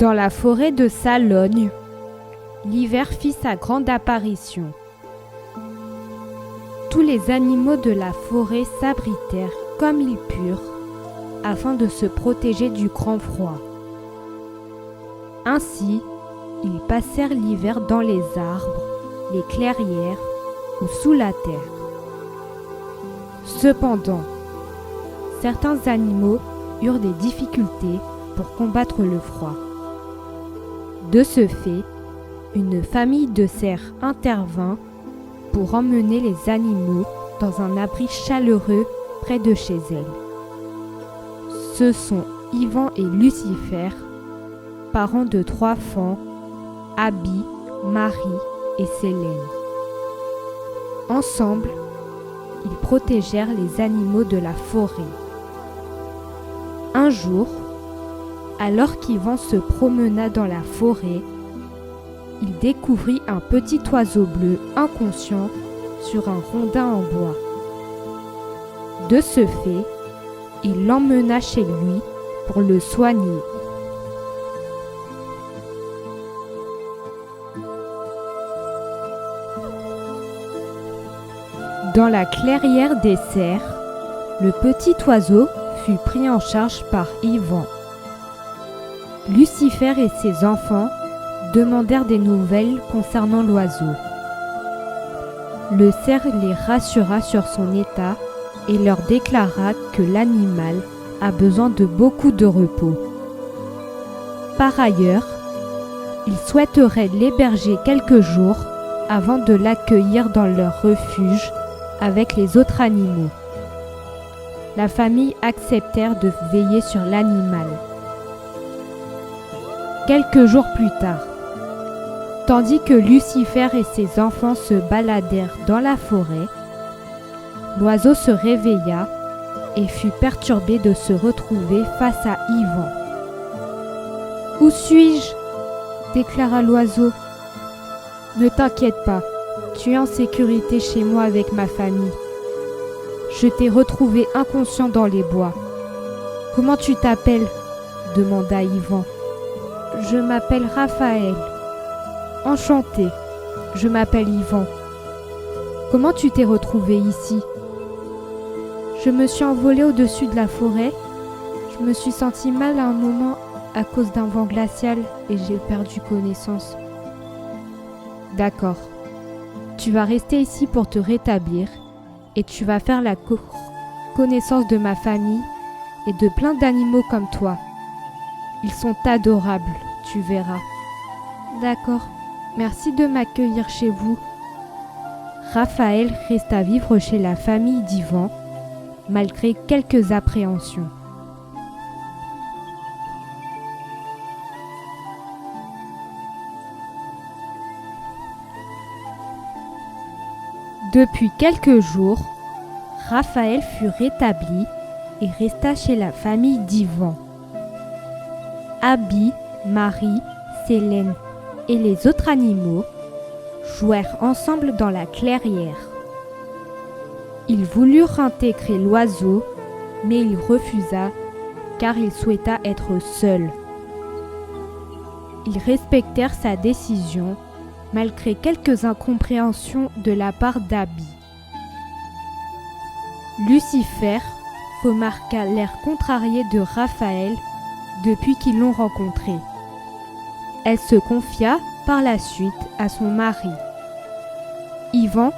Dans la forêt de Salogne, l'hiver fit sa grande apparition. Tous les animaux de la forêt s'abritèrent comme ils purent afin de se protéger du grand froid. Ainsi, ils passèrent l'hiver dans les arbres, les clairières ou sous la terre. Cependant, certains animaux eurent des difficultés pour combattre le froid. De ce fait, une famille de cerfs intervint pour emmener les animaux dans un abri chaleureux près de chez elle. Ce sont Ivan et Lucifer, parents de 3 enfants, Abby, Marie et Célène. Ensemble, ils protégèrent les animaux de la forêt. Un jour, alors qu'Ivan se promena dans la forêt, il découvrit un petit oiseau bleu inconscient sur un rondin en bois. De ce fait, il l'emmena chez lui pour le soigner. Dans la clairière des cerfs, le petit oiseau fut pris en charge par Ivan. Lucifer et ses enfants demandèrent des nouvelles concernant l'oiseau. Le cerf les rassura sur son état et leur déclara que l'animal a besoin de beaucoup de repos. Par ailleurs, ils souhaiteraient l'héberger quelques jours avant de l'accueillir dans leur refuge avec les autres animaux. La famille acceptèrent de veiller sur l'animal. Quelques jours plus tard, tandis que Lucifer et ses enfants se baladèrent dans la forêt, l'oiseau se réveilla et fut perturbé de se retrouver face à Ivan. « Où suis-je » déclara l'oiseau. « Ne t'inquiète pas, tu es en sécurité chez moi avec ma famille. Je t'ai retrouvé inconscient dans les bois. Comment tu t'appelles » demanda Ivan. « Je m'appelle Raphaël. »« Enchanté, je m'appelle Ivan. Comment tu t'es retrouvé ici ?»« Je me suis envolé au-dessus de la forêt. Je me suis senti mal à un moment à cause d'un vent glacial et j'ai perdu connaissance. » « D'accord. Tu vas rester ici pour te rétablir et tu vas faire la connaissance de ma famille et de plein d'animaux comme toi. Ils sont adorables, tu verras. » « D'accord. Merci de m'accueillir chez vous. » Raphaël resta vivre chez la famille d'Ivan, malgré quelques appréhensions. Depuis quelques jours, Raphaël fut rétabli et resta chez la famille d'Ivan. Abby, Marie, Célène et les autres animaux jouèrent ensemble dans la clairière. Ils voulurent intégrer l'oiseau, mais il refusa car il souhaita être seul. Ils respectèrent sa décision malgré quelques incompréhensions de la part d'Abby. Lucifer remarqua l'air contrarié de Raphaël depuis qu'ils l'ont rencontré. Elle se confia par la suite à son mari. « Ivan,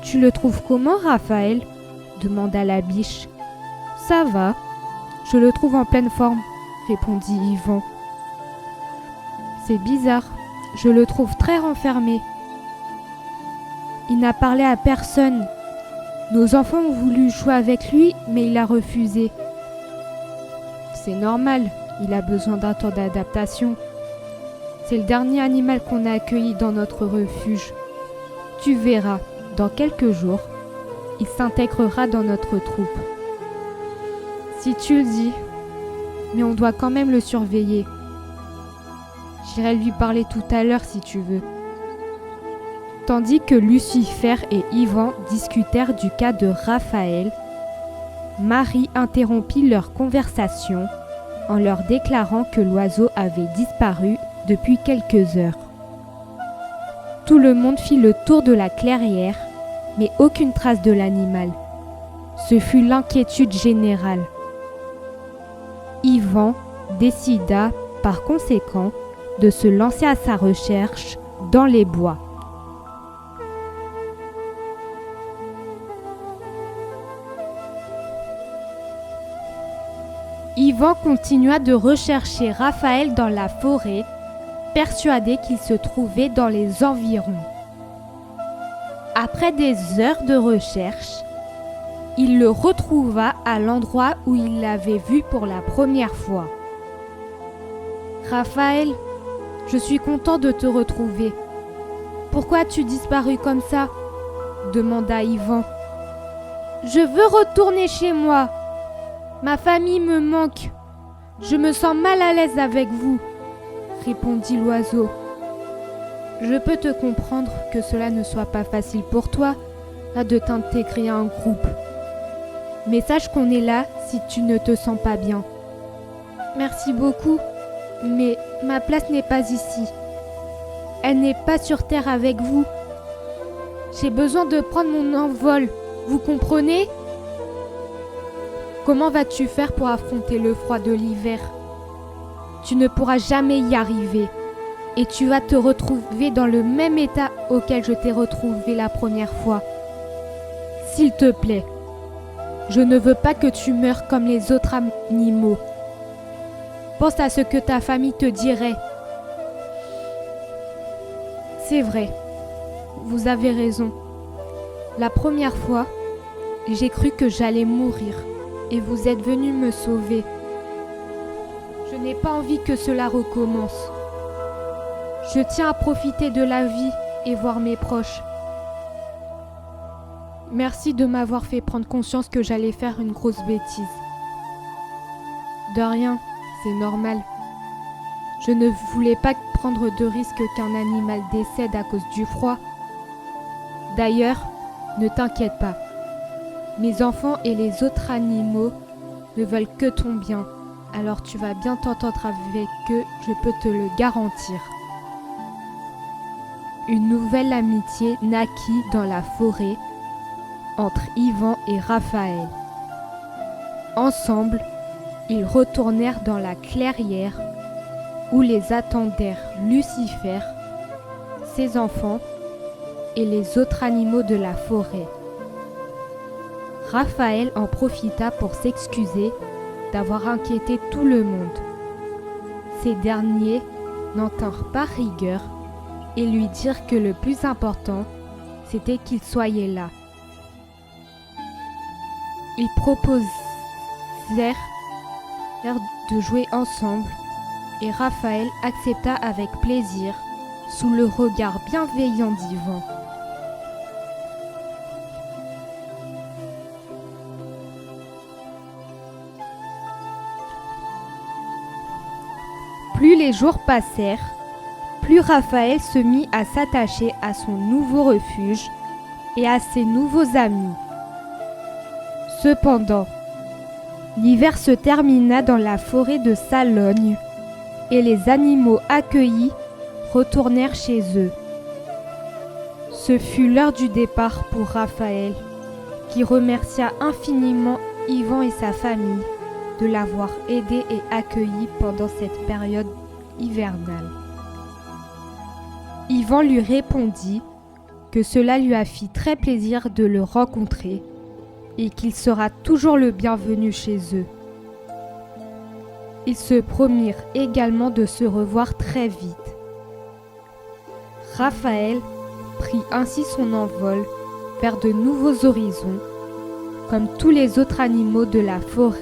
tu le trouves comment, Raphaël ?» demanda la biche. « Ça va, je le trouve en pleine forme, » répondit Ivan. « C'est bizarre, je le trouve très renfermé. Il n'a parlé à personne. Nos enfants ont voulu jouer avec lui, mais il a refusé. C'est normal, il a besoin d'un temps d'adaptation. C'est le dernier animal qu'on a accueilli dans notre refuge. Tu verras, dans quelques jours, il s'intégrera dans notre troupe. Si tu le dis, mais on doit quand même le surveiller. J'irai lui parler tout à l'heure si tu veux. » Tandis que Lucifer et Ivan discutèrent du cas de Raphaël, Marie interrompit leur conversation en leur déclarant que l'oiseau avait disparu depuis quelques heures. Tout le monde fit le tour de la clairière, mais aucune trace de l'animal. Ce fut l'inquiétude générale. Yvan décida, par conséquent, de se lancer à sa recherche dans les bois. Yvan continua de rechercher Raphaël dans la forêt, persuadé qu'il se trouvait dans les environs. Après des heures de recherche, il le retrouva à l'endroit où il l'avait vu pour la première fois. « Raphaël, je suis content de te retrouver. Pourquoi as-tu disparu comme ça ?» demanda Yvan. « Je veux retourner chez moi. Ma famille me manque. Je me sens mal à l'aise avec vous, » répondit l'oiseau. « Je peux te comprendre que cela ne soit pas facile pour toi de t'intégrer à un groupe. Mais sache qu'on est là si tu ne te sens pas bien. » « Merci beaucoup, mais ma place n'est pas ici. Elle n'est pas sur Terre avec vous. J'ai besoin de prendre mon envol, vous comprenez ? Comment vas-tu faire pour affronter le froid de l'hiver ? Tu ne pourras jamais y arriver et tu vas te retrouver dans le même état auquel je t'ai retrouvé la première fois. S'il te plaît, je ne veux pas que tu meures comme les autres animaux. Pense à ce que ta famille te dirait. C'est vrai, vous avez raison. La première fois, j'ai cru que j'allais mourir et vous êtes venu me sauver. Je n'ai pas envie que cela recommence. Je tiens à profiter de la vie et voir mes proches. Merci de m'avoir fait prendre conscience que j'allais faire une grosse bêtise. De rien, c'est normal. Je ne voulais pas prendre de risque qu'un animal décède à cause du froid. D'ailleurs, ne t'inquiète pas. Mes enfants et les autres animaux ne veulent que ton bien. Alors tu vas bien t'entendre avec eux, je peux te le garantir. Une nouvelle amitié naquit dans la forêt entre Yvan et Raphaël. Ensemble, ils retournèrent dans la clairière où les attendèrent Lucifer, ses enfants et les autres animaux de la forêt. Raphaël en profita pour s'excuser d'avoir inquiété tout le monde. Ces derniers n'en tinrent pas rigueur et lui dirent que le plus important, c'était qu'ils soient là. Ils proposèrent de jouer ensemble et Raphaël accepta avec plaisir sous le regard bienveillant d'Yvan. Plus les jours passèrent, plus Raphaël se mit à s'attacher à son nouveau refuge et à ses nouveaux amis. Cependant, l'hiver se termina dans la forêt de Salogne et les animaux accueillis retournèrent chez eux. Ce fut l'heure du départ pour Raphaël, qui remercia infiniment Yvan et sa famille de l'avoir aidé et accueilli pendant cette période hivernale. Yvan lui répondit que cela lui a fait très plaisir de le rencontrer et qu'il sera toujours le bienvenu chez eux. Ils se promirent également de se revoir très vite. Raphaël prit ainsi son envol vers de nouveaux horizons, comme tous les autres animaux de la forêt.